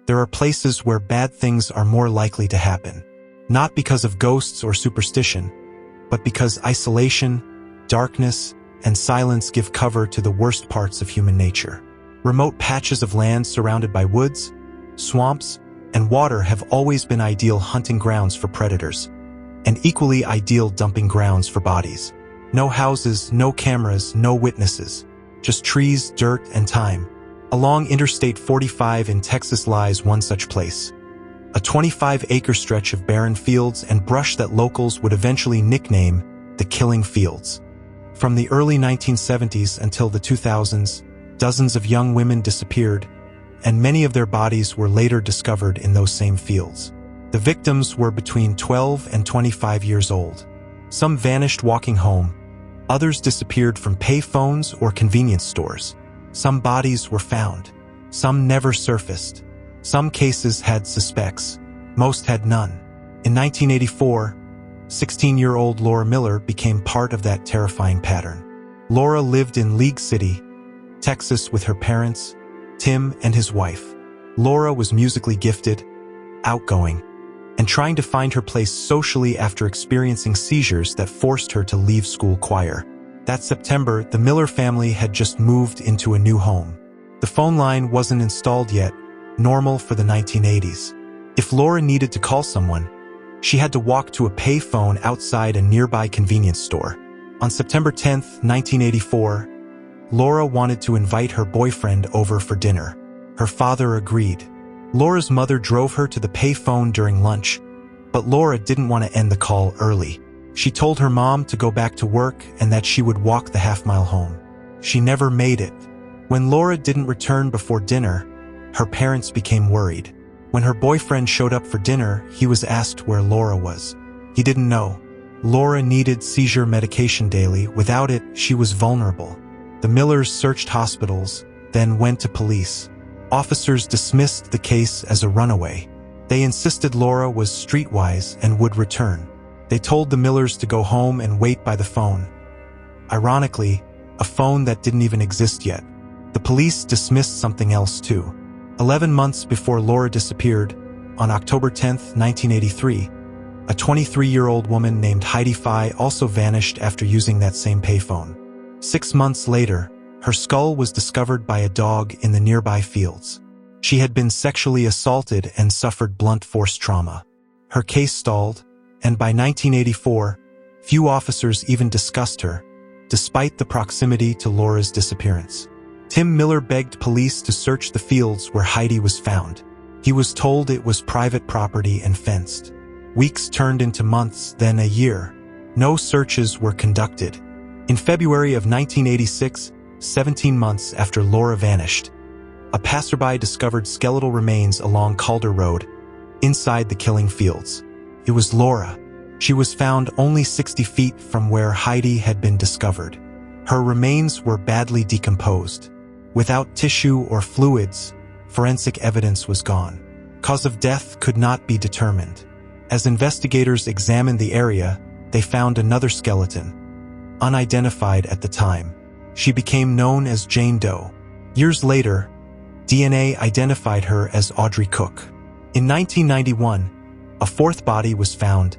There are places where bad things are more likely to happen, not because of ghosts or superstition, but because isolation, darkness, and silence give cover to the worst parts of human nature. Remote patches of land surrounded by woods, swamps, and water have always been ideal hunting grounds for predators, and equally ideal dumping grounds for bodies. No houses, no cameras, no witnesses, just trees, dirt, and time. Along Interstate 45 in Texas lies one such place, a 25-acre stretch of barren fields and brush that locals would eventually nickname the Killing Fields. From the early 1970s until the 2000s, dozens of young women disappeared, and many of their bodies were later discovered in those same fields. The victims were between 12 and 25 years old. Some vanished walking home, others disappeared from pay phones or convenience stores. Some bodies were found, some never surfaced. Some cases had suspects, most had none. In 1984, 16-year-old Laura Miller became part of that terrifying pattern. Laura lived in League City, Texas with her parents, Tim and his wife. Laura was musically gifted, outgoing, and trying to find her place socially after experiencing seizures that forced her to leave school choir. That September, the Miller family had just moved into a new home. The phone line wasn't installed yet, normal for the 1980s. If Laura needed to call someone, she had to walk to a pay phone outside a nearby convenience store. On September 10, 1984, Laura wanted to invite her boyfriend over for dinner. Her father agreed. Laura's mother drove her to the pay phone during lunch, but Laura didn't want to end the call early. She told her mom to go back to work and that she would walk the half-mile home. She never made it. When Laura didn't return before dinner, her parents became worried. When her boyfriend showed up for dinner, he was asked where Laura was. He didn't know. Laura needed seizure medication daily. Without it, she was vulnerable. The Millers searched hospitals, then went to police. Officers dismissed the case as a runaway. They insisted Laura was streetwise and would return. They told the Millers to go home and wait by the phone. Ironically, a phone that didn't even exist yet. The police dismissed something else too. 11 months before Laura disappeared, on October 10, 1983, a 23-year-old woman named Heidi Fye also vanished after using that same payphone. 6 months later, her skull was discovered by a dog in the nearby fields. She had been sexually assaulted and suffered blunt force trauma. Her case stalled, and by 1984, few officers even discussed her, despite the proximity to Laura's disappearance. Tim Miller begged police to search the fields where Heidi was found. He was told it was private property and fenced. Weeks turned into months, then a year. No searches were conducted. In February of 1986, 17 months after Laura vanished, a passerby discovered skeletal remains along Calder Road, inside the Killing Fields. It was Laura. She was found only 60 feet from where Heidi had been discovered. Her remains were badly decomposed. Without tissue or fluids, forensic evidence was gone. Cause of death could not be determined. As investigators examined the area, they found another skeleton, unidentified at the time. She became known as Jane Doe. Years later, DNA identified her as Audrey Cook. In 1991, a fourth body was found,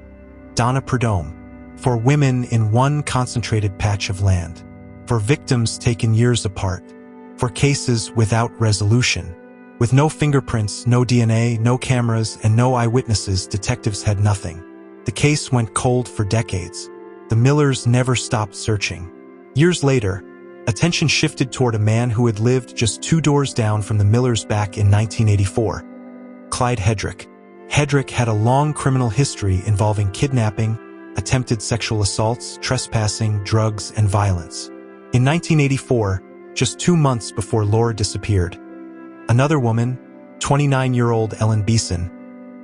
Donna Prudhomme, for women in one concentrated patch of land, for victims taken years apart, for cases without resolution. With no fingerprints, no DNA, no cameras, and no eyewitnesses, detectives had nothing. The case went cold for decades. The Millers never stopped searching. Years later, attention shifted toward a man who had lived just 2 doors down from the Millers back in 1984, Clyde Hedrick. Hedrick had a long criminal history involving kidnapping, attempted sexual assaults, trespassing, drugs, and violence. In 1984, just 2 months before Laura disappeared, another woman, 29-year-old Ellen Beeson,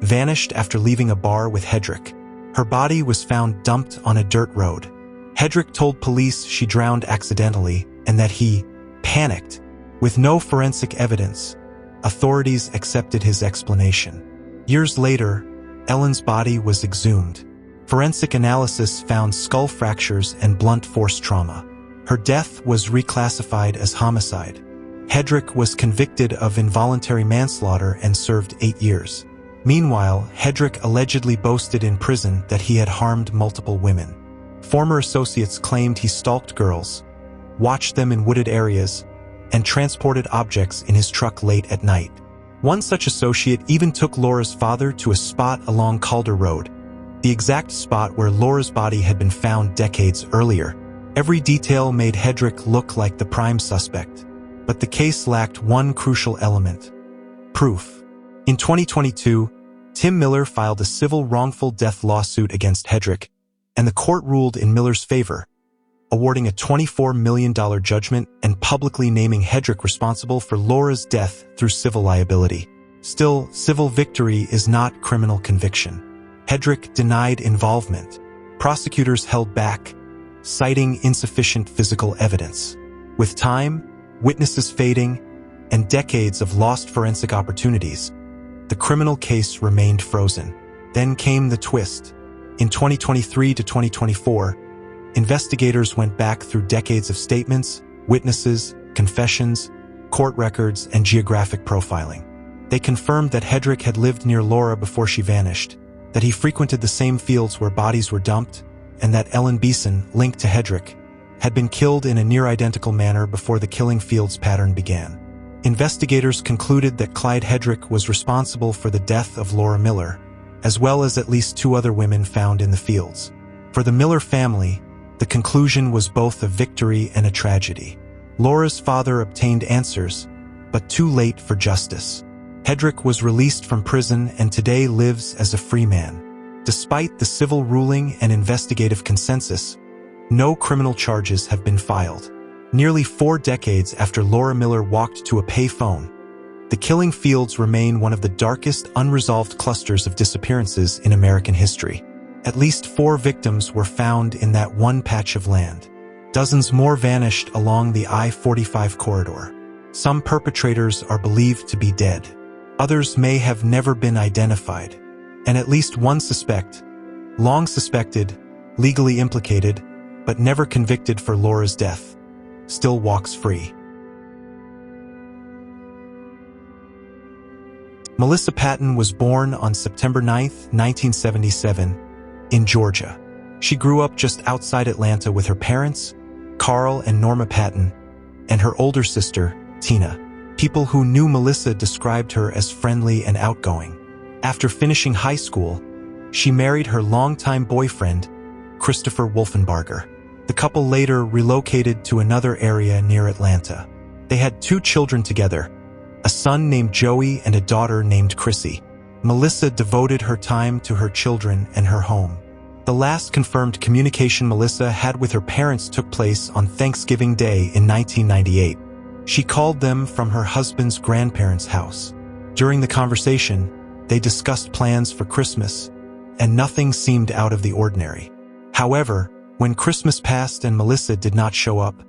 vanished after leaving a bar with Hedrick. Her body was found dumped on a dirt road. Hedrick told police she drowned accidentally and that he panicked. With no forensic evidence, authorities accepted his explanation. Years later, Ellen's body was exhumed. Forensic analysis found skull fractures and blunt force trauma. Her death was reclassified as homicide. Hedrick was convicted of involuntary manslaughter and served 8 years. Meanwhile, Hedrick allegedly boasted in prison that he had harmed multiple women. Former associates claimed he stalked girls, watched them in wooded areas, and transported objects in his truck late at night. One such associate even took Laura's father to a spot along Calder Road, the exact spot where Laura's body had been found decades earlier. Every detail made Hedrick look like the prime suspect, but the case lacked one crucial element: proof. In 2022, Tim Miller filed a civil wrongful death lawsuit against Hedrick, and the court ruled in Miller's favor, awarding a $24 million judgment and publicly naming Hedrick responsible for Laura's death through civil liability. Still, civil victory is not criminal conviction. Hedrick denied involvement. Prosecutors held back, citing insufficient physical evidence. With time, witnesses fading, and decades of lost forensic opportunities, the criminal case remained frozen. Then came the twist. In 2023 to 2024, investigators went back through decades of statements, witnesses, confessions, court records, and geographic profiling. They confirmed that Hedrick had lived near Laura before she vanished, that he frequented the same fields where bodies were dumped, and that Ellen Beeson, linked to Hedrick, had been killed in a near-identical manner before the killing fields pattern began. Investigators concluded that Clyde Hedrick was responsible for the death of Laura Miller, as well as at least 2 other women found in the fields. For the Miller family, the conclusion was both a victory and a tragedy. Laura's father obtained answers, but too late for justice. Hedrick was released from prison and today lives as a free man. Despite the civil ruling and investigative consensus, no criminal charges have been filed. Nearly 4 decades after Laura Miller walked to a pay phone, the killing fields remain one of the darkest unresolved clusters of disappearances in American history. At least 4 victims were found in that one patch of land. Dozens more vanished along the I-45 corridor. Some perpetrators are believed to be dead. Others may have never been identified. And at least one suspect, long suspected, legally implicated, but never convicted for Laura's death, still walks free. Melissa Patton was born on September 9, 1977, in Georgia. She grew up just outside Atlanta with her parents, Carl and Norma Patton, and her older sister, Tina. People who knew Melissa described her as friendly and outgoing. After finishing high school, she married her longtime boyfriend, Christopher Wolfenbarger. The couple later relocated to another area near Atlanta. They had 2 children together, a son named Joey and a daughter named Chrissy. Melissa devoted her time to her children and her home. The last confirmed communication Melissa had with her parents took place on Thanksgiving Day in 1998. She called them from her husband's grandparents' house. During the conversation, they discussed plans for Christmas, and nothing seemed out of the ordinary. However, when Christmas passed and Melissa did not show up,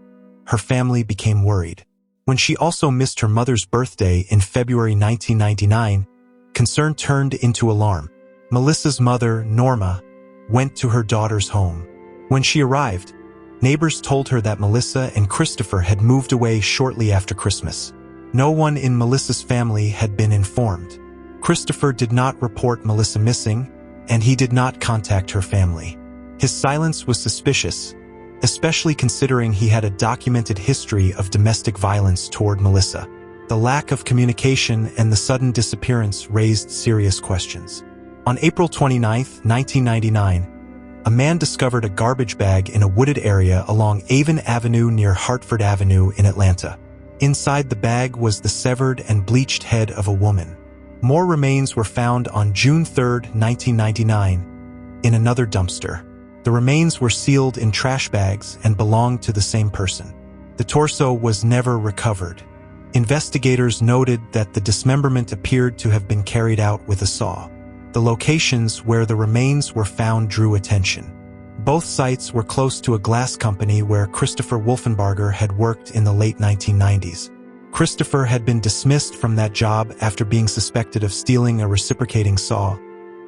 her family became worried. When she also missed her mother's birthday in February 1999, concern turned into alarm. Melissa's mother, Norma, went to her daughter's home. When she arrived, neighbors told her that Melissa and Christopher had moved away shortly after Christmas. No one in Melissa's family had been informed. Christopher did not report Melissa missing, and he did not contact her family. His silence was suspicious, especially considering he had a documented history of domestic violence toward Melissa. The lack of communication and the sudden disappearance raised serious questions. On April 29, 1999, a man discovered a garbage bag in a wooded area along Avon Avenue near Hartford Avenue in Atlanta. Inside the bag was the severed and bleached head of a woman. More remains were found on June 3, 1999, in another dumpster. The remains were sealed in trash bags and belonged to the same person. The torso was never recovered. Investigators noted that the dismemberment appeared to have been carried out with a saw. The locations where the remains were found drew attention. Both sites were close to a glass company where Christopher Wolfenbarger had worked in the late 1990s. Christopher had been dismissed from that job after being suspected of stealing a reciprocating saw,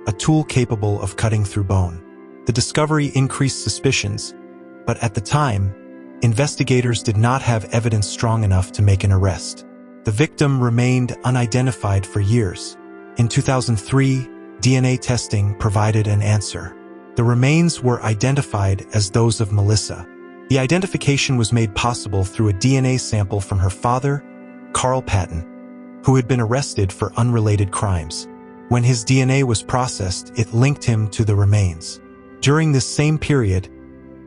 a tool capable of cutting through bone. The discovery increased suspicions, but at the time, investigators did not have evidence strong enough to make an arrest. The victim remained unidentified for years. In 2003, DNA testing provided an answer. The remains were identified as those of Melissa. The identification was made possible through a DNA sample from her father, Carl Patton, who had been arrested for unrelated crimes. When his DNA was processed, it linked him to the remains. During this same period,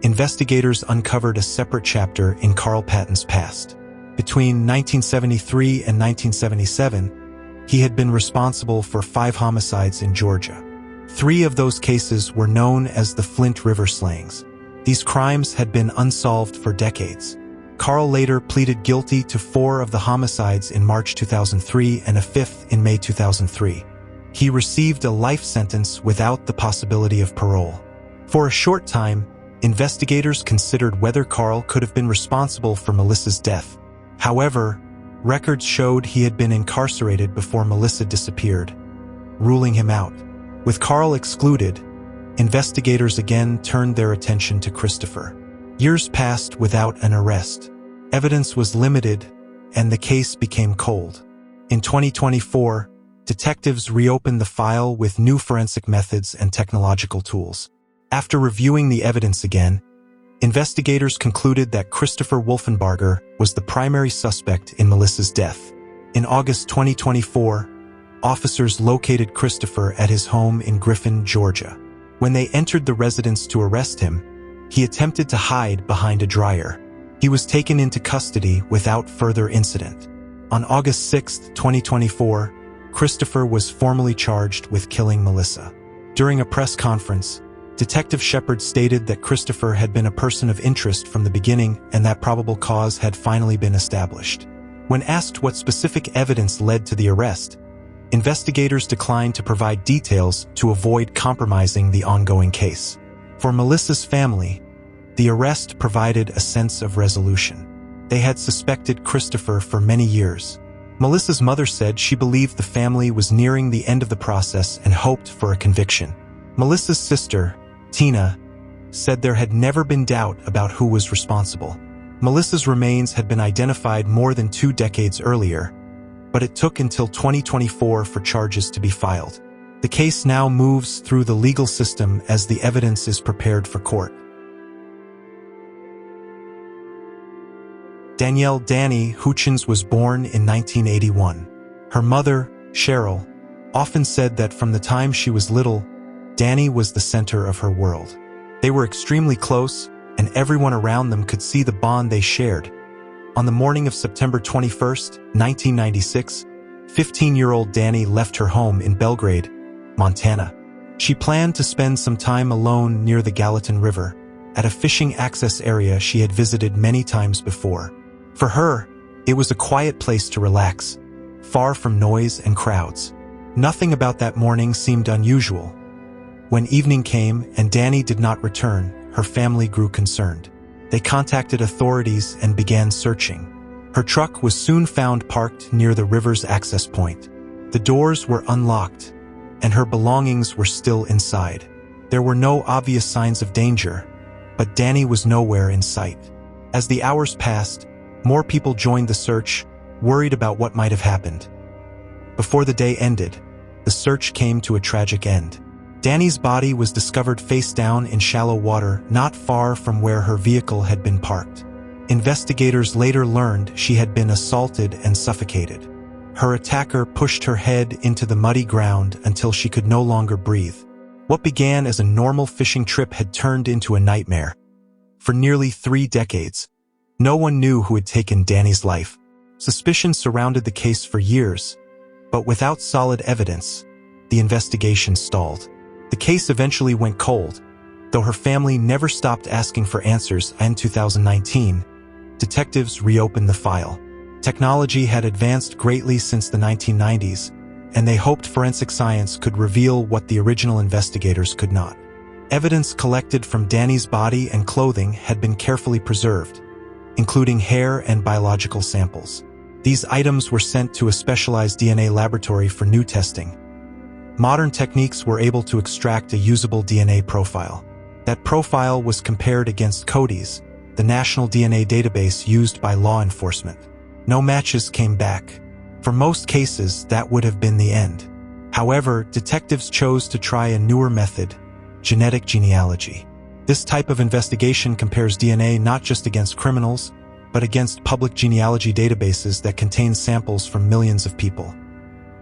investigators uncovered a separate chapter in Carl Patton's past. Between 1973 and 1977, he had been responsible for 5 homicides in Georgia. 3 of those cases were known as the Flint River slayings. These crimes had been unsolved for decades. Carl later pleaded guilty to 4 of the homicides in March 2003 and a 5th in May 2003. He received a life sentence without the possibility of parole. For a short time, investigators considered whether Carl could have been responsible for Melissa's death. However, records showed he had been incarcerated before Melissa disappeared, ruling him out. With Carl excluded, investigators again turned their attention to Christopher. Years passed without an arrest. Evidence was limited, and the case became cold. In 2024, detectives reopened the file with new forensic methods and technological tools. After reviewing the evidence again, investigators concluded that Christopher Wolfenbarger was the primary suspect in Melissa's death. In August 2024, officers located Christopher at his home in Griffin, Georgia. When they entered the residence to arrest him, he attempted to hide behind a dryer. He was taken into custody without further incident. On August 6, 2024, Christopher was formally charged with killing Melissa. During a press conference, Detective Shepard stated that Christopher had been a person of interest from the beginning and that probable cause had finally been established. When asked what specific evidence led to the arrest, investigators declined to provide details to avoid compromising the ongoing case. For Melissa's family, the arrest provided a sense of resolution. They had suspected Christopher for many years. Melissa's mother said she believed the family was nearing the end of the process and hoped for a conviction. Melissa's sister, Tina, said there had never been doubt about who was responsible. Melissa's remains had been identified more than 2 decades earlier, but it took until 2024 for charges to be filed. The case now moves through the legal system as the evidence is prepared for court. Danielle Houchins was born in 1981. Her mother, Cheryl, often said that from the time she was little, Danny was the center of her world. They were extremely close, and everyone around them could see the bond they shared. On the morning of September 21, 1996, 15-year-old Danny left her home in Belgrade, Montana. She planned to spend some time alone near the Gallatin River, at a fishing access area she had visited many times before. For her, it was a quiet place to relax, far from noise and crowds. Nothing about that morning seemed unusual. When evening came and Danny did not return, her family grew concerned. They contacted authorities and began searching. Her truck was soon found parked near the river's access point. The doors were unlocked, and her belongings were still inside. There were no obvious signs of danger, but Danny was nowhere in sight. As the hours passed, more people joined the search, worried about what might have happened. Before the day ended, the search came to a tragic end. Danny's body was discovered face down in shallow water not far from where her vehicle had been parked. Investigators later learned she had been assaulted and suffocated. Her attacker pushed her head into the muddy ground until she could no longer breathe. What began as a normal fishing trip had turned into a nightmare. For nearly 3 decades, no one knew who had taken Danny's life. Suspicion surrounded the case for years, but without solid evidence, the investigation stalled. The case eventually went cold, though her family never stopped asking for answers. In 2019, detectives reopened the file. Technology had advanced greatly since the 1990s, and they hoped forensic science could reveal what the original investigators could not. Evidence collected from Danny's body and clothing had been carefully preserved, including hair and biological samples. These items were sent to a specialized DNA laboratory for new testing. Modern techniques were able to extract a usable DNA profile. That profile was compared against Cody's, the national DNA database used by law enforcement. No matches came back. For most cases, that would have been the end. However, detectives chose to try a newer method, genetic genealogy. This type of investigation compares DNA not just against criminals, but against public genealogy databases that contain samples from millions of people.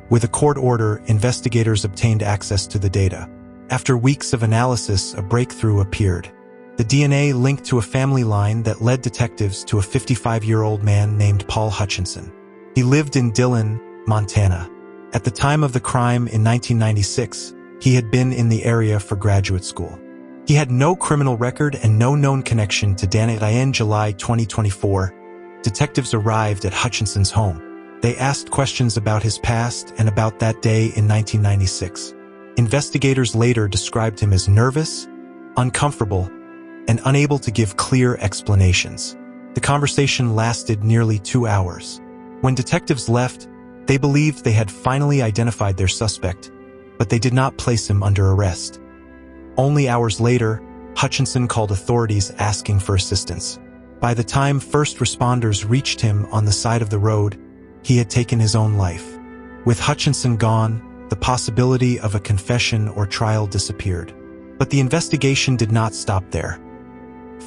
With a court order, investigators obtained access to the data. After weeks of analysis, a breakthrough appeared. The DNA linked to a family line that led detectives to a 55-year-old man named Paul Hutchinson. He lived in Dillon, Montana. At the time of the crime in 1996, he had been in the area for graduate school. He had no criminal record and no known connection to Danielle. In July 2024, detectives arrived at Hutchinson's home. They asked questions about his past and about that day in 1996. Investigators later described him as nervous, uncomfortable, and unable to give clear explanations. The conversation lasted nearly 2 hours. When detectives left, they believed they had finally identified their suspect, but they did not place him under arrest. Only hours later, Hutchinson called authorities asking for assistance. By the time first responders reached him on the side of the road, he had taken his own life. With Hutchinson gone, the possibility of a confession or trial disappeared. But the investigation did not stop there.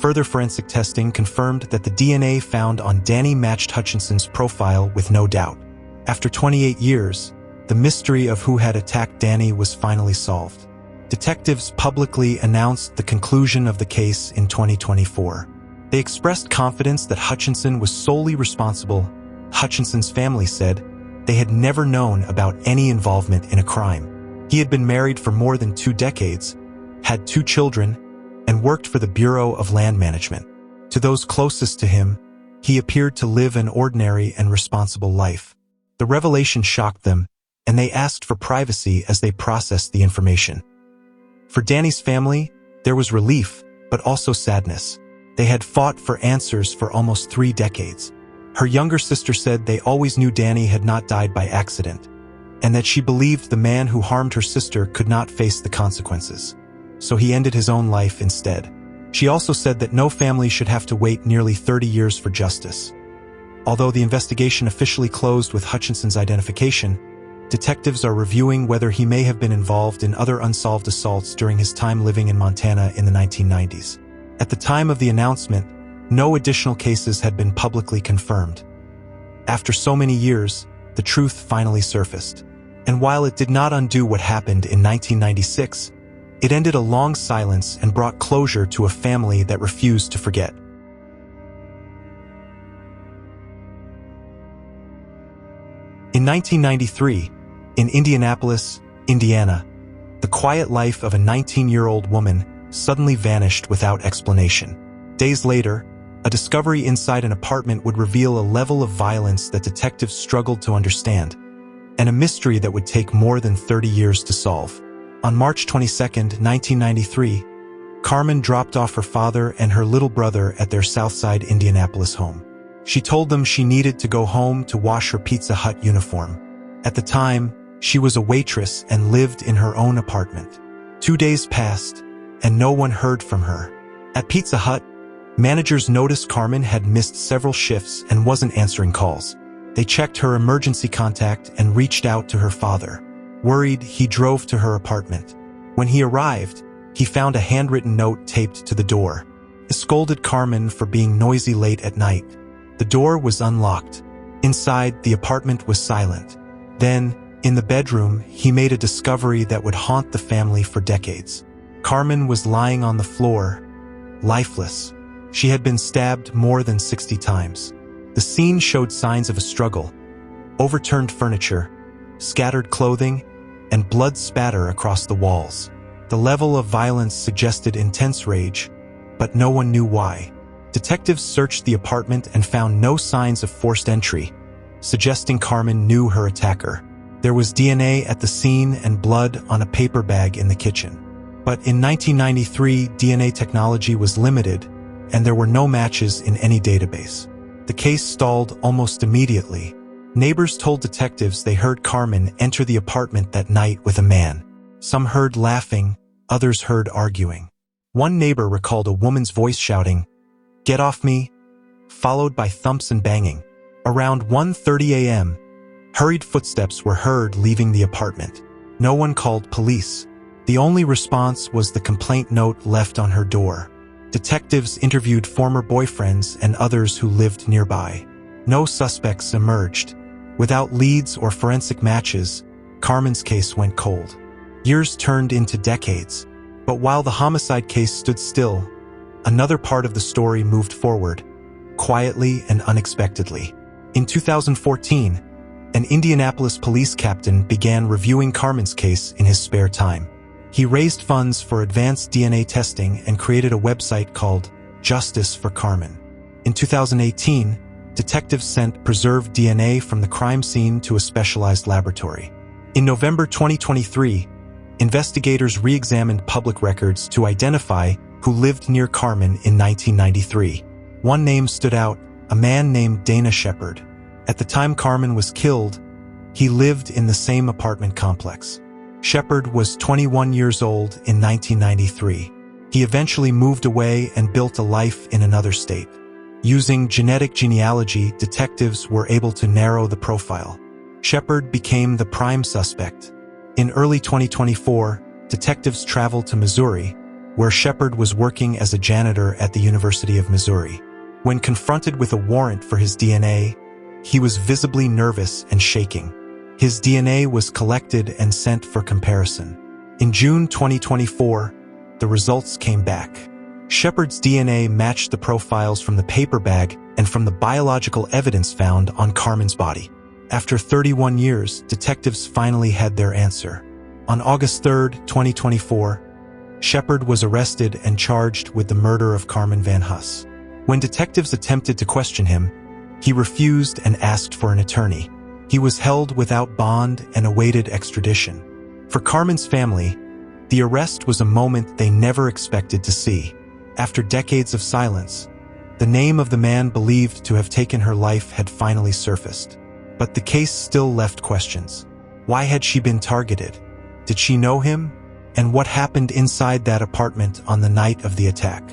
Further forensic testing confirmed that the DNA found on Danny matched Hutchinson's profile with no doubt. After 28 years, the mystery of who had attacked Danny was finally solved. Detectives publicly announced the conclusion of the case in 2024. They expressed confidence that Hutchinson was solely responsible. Hutchinson's family said they had never known about any involvement in a crime. He had been married for more than 2 decades, had 2 children, and worked for the Bureau of Land Management. To those closest to him, he appeared to live an ordinary and responsible life. The revelation shocked them, and they asked for privacy as they processed the information. For Danny's family, there was relief, but also sadness. They had fought for answers for almost 3 decades. Her younger sister said they always knew Danny had not died by accident, and that she believed the man who harmed her sister could not face the consequences. So he ended his own life instead. She also said that no family should have to wait nearly 30 years for justice. Although the investigation officially closed with Hutchinson's identification, detectives are reviewing whether he may have been involved in other unsolved assaults during his time living in Montana in the 1990s. At the time of the announcement, no additional cases had been publicly confirmed. After so many years, the truth finally surfaced. And while it did not undo what happened in 1996, it ended a long silence and brought closure to a family that refused to forget. In 1993, in Indianapolis, Indiana, the quiet life of a 19-year-old woman suddenly vanished without explanation. Days later, a discovery inside an apartment would reveal a level of violence that detectives struggled to understand, and a mystery that would take more than 30 years to solve. On March 22, 1993, Carmen dropped off her father and her little brother at their Southside Indianapolis home. She told them she needed to go home to wash her Pizza Hut uniform. At the time, she was a waitress and lived in her own apartment. 2 days passed, and no one heard from her. At Pizza Hut, managers noticed Carmen had missed several shifts and wasn't answering calls. They checked her emergency contact and reached out to her father. Worried, he drove to her apartment. When he arrived, he found a handwritten note taped to the door. He scolded Carmen for being noisy late at night. The door was unlocked. Inside, the apartment was silent. Then, in the bedroom, he made a discovery that would haunt the family for decades. Carmen was lying on the floor, lifeless. She had been stabbed more than 60 times. The scene showed signs of a struggle: overturned furniture, scattered clothing, and blood spatter across the walls. The level of violence suggested intense rage, but no one knew why. Detectives searched the apartment and found no signs of forced entry, suggesting Carmen knew her attacker. There was DNA at the scene and blood on a paper bag in the kitchen. But in 1993, DNA technology was limited, and there were no matches in any database. The case stalled almost immediately. Neighbors told detectives they heard Carmen enter the apartment that night with a man. Some heard laughing, others heard arguing. One neighbor recalled a woman's voice shouting, "Get off me," followed by thumps and banging. Around 1:30 a.m., hurried footsteps were heard leaving the apartment. No one called police. The only response was the complaint note left on her door. Detectives interviewed former boyfriends and others who lived nearby. No suspects emerged. Without leads or forensic matches, Carmen's case went cold. Years turned into decades. But while the homicide case stood still, another part of the story moved forward, quietly and unexpectedly. In 2014, an Indianapolis police captain began reviewing Carmen's case in his spare time. He raised funds for advanced DNA testing and created a website called Justice for Carmen. In 2018, detectives sent preserved DNA from the crime scene to a specialized laboratory. In November 2023, investigators re-examined public records to identify who lived near Carmen in 1993. One name stood out, a man named Dana Shepard. At the time Carmen was killed, he lived in the same apartment complex. Shepard was 21 years old in 1993. He eventually moved away and built a life in another state. Using genetic genealogy, detectives were able to narrow the profile. Shepard became the prime suspect. In early 2024, detectives traveled to Missouri, where Shepard was working as a janitor at the University of Missouri. When confronted with a warrant for his DNA, he was visibly nervous and shaking. His DNA was collected and sent for comparison. In June 2024, the results came back. Shepard's DNA matched the profiles from the paper bag and from the biological evidence found on Carmen's body. After 31 years, detectives finally had their answer. On August 3, 2024, Shepard was arrested and charged with the murder of Carmen Van Hus. When detectives attempted to question him, he refused and asked for an attorney. He was held without bond and awaited extradition. For Carmen's family, the arrest was a moment they never expected to see. After decades of silence, the name of the man believed to have taken her life had finally surfaced. But the case still left questions. Why had she been targeted? Did she know him? And what happened inside that apartment on the night of the attack?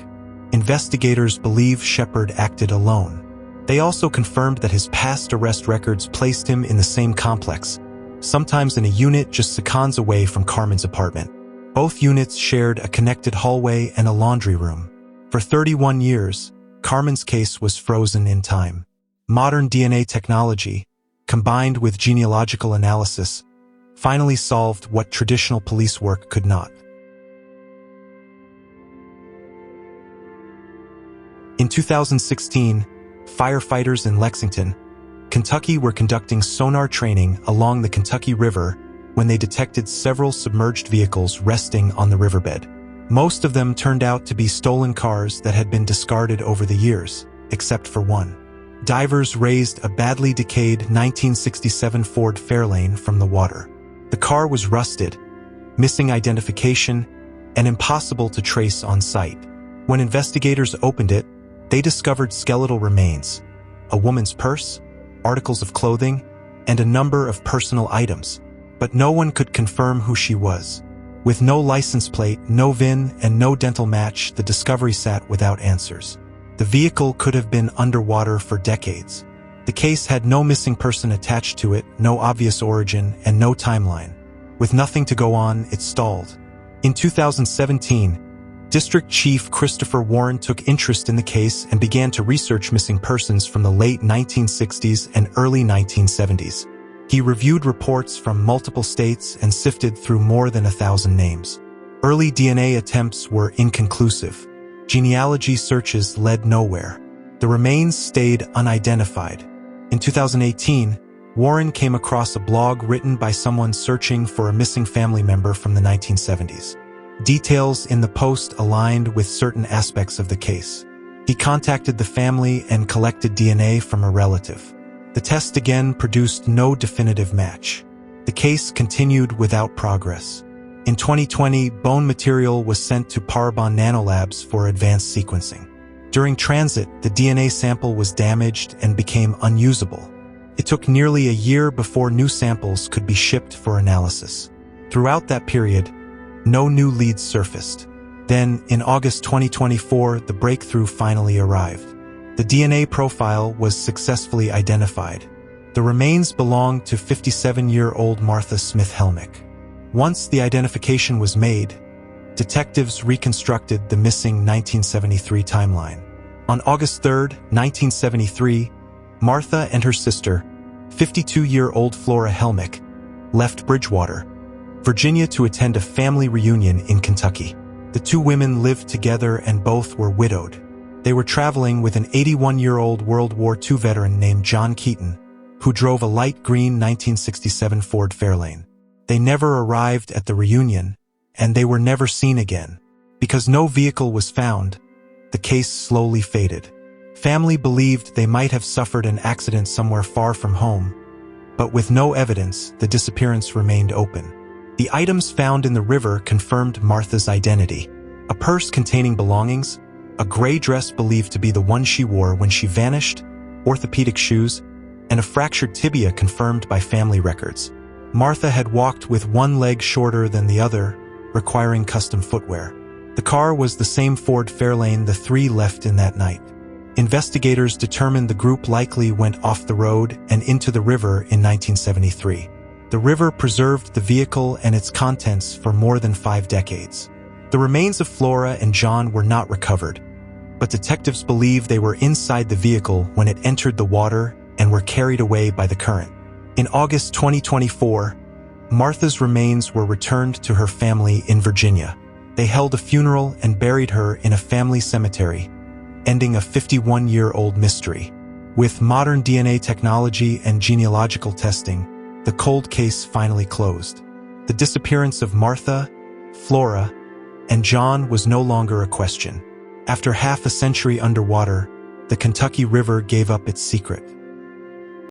Investigators believe Shepard acted alone. They also confirmed that his past arrest records placed him in the same complex, sometimes in a unit just seconds away from Carmen's apartment. Both units shared a connected hallway and a laundry room. For 31 years, Carmen's case was frozen in time. Modern DNA technology, combined with genealogical analysis, finally solved what traditional police work could not. In 2016, firefighters in Lexington, Kentucky were conducting sonar training along the Kentucky River when they detected several submerged vehicles resting on the riverbed. Most of them turned out to be stolen cars that had been discarded over the years, except for one. Divers raised a badly decayed 1967 Ford Fairlane from the water. The car was rusted, missing identification, and impossible to trace on site. When investigators opened it, they discovered skeletal remains, a woman's purse, articles of clothing, and a number of personal items. But no one could confirm who she was. With no license plate, no VIN, and no dental match, the discovery sat without answers. The vehicle could have been underwater for decades. The case had no missing person attached to it, no obvious origin, and no timeline. With nothing to go on, it stalled. In 2017, District Chief Christopher Warren took interest in the case and began to research missing persons from the late 1960s and early 1970s. He reviewed reports from multiple states and sifted through more than 1,000 names. Early DNA attempts were inconclusive. Genealogy searches led nowhere. The remains stayed unidentified. In 2018, Warren came across a blog written by someone searching for a missing family member from the 1970s. Details in the post aligned with certain aspects of the case. He contacted the family and collected DNA from a relative. The test again produced no definitive match. The case continued without progress. In 2020, bone material was sent to Parabon Nanolabs for advanced sequencing. During transit, the DNA sample was damaged and became unusable. It took nearly a year before new samples could be shipped for analysis. Throughout that period, no new leads surfaced. Then, in August 2024, the breakthrough finally arrived. The DNA profile was successfully identified. The remains belonged to 57-year-old Martha Smith Helmick. Once the identification was made, detectives reconstructed the missing 1973 timeline. On August 3, 1973, Martha and her sister, 52-year-old Flora Helmick, left Bridgewater, Virginia to attend a family reunion in Kentucky. The two women lived together and both were widowed. They were traveling with an 81-year-old World War II veteran named John Keaton, who drove a light green 1967 Ford Fairlane. They never arrived at the reunion, and they were never seen again. Because no vehicle was found, the case slowly faded. Family believed they might have suffered an accident somewhere far from home, but with no evidence, the disappearance remained open. The items found in the river confirmed Martha's identity. A purse containing belongings, a gray dress believed to be the one she wore when she vanished, orthopedic shoes, and a fractured tibia confirmed by family records. Martha had walked with one leg shorter than the other, requiring custom footwear. The car was the same Ford Fairlane the three left in that night. Investigators determined the group likely went off the road and into the river in 1973. The river preserved the vehicle and its contents for more than 5 decades. The remains of Flora and John were not recovered, but detectives believe they were inside the vehicle when it entered the water and were carried away by the current. In August 2024, Martha's remains were returned to her family in Virginia. They held a funeral and buried her in a family cemetery, ending a 51-year-old mystery. With modern DNA technology and genealogical testing, the cold case finally closed. The disappearance of Martha, Flora, and John was no longer a question. After half a century underwater, the Kentucky River gave up its secret.